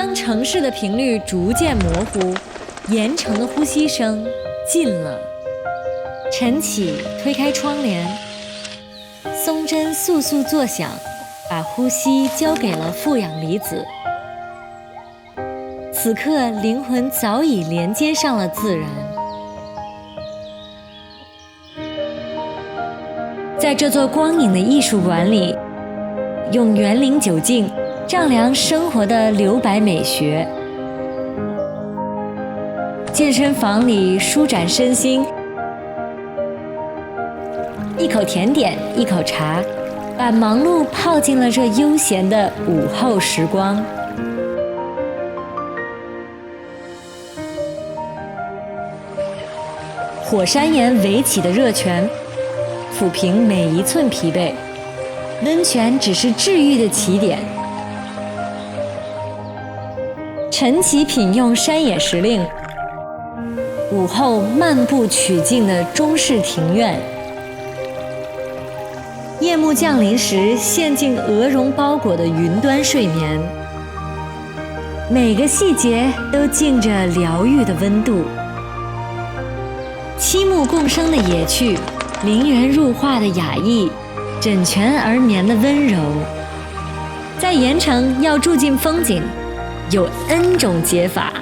当城市的频率逐渐模糊，盐城的呼吸声近了。晨起推开窗帘，松针簌簌作响，把呼吸交给了负氧离子。此刻灵魂早已连接上了自然。在这座光影的艺术馆里，用园林酒镜丈量生活的留白美学。健身房里舒展身心，一口甜点，一口茶，把忙碌泡进了这悠闲的午后时光。火山岩围起的热泉，抚平每一寸疲惫。温泉只是治愈的起点。晨起品用山野时令，午后漫步曲径的中式庭院。夜幕降临时，陷进鹅绒包裹的云端睡眠，每个细节都浸着疗愈的温度。七木共生的野趣，陵园入画的雅意，枕泉而眠的温柔。在盐城要住进风景，有 N 种解法。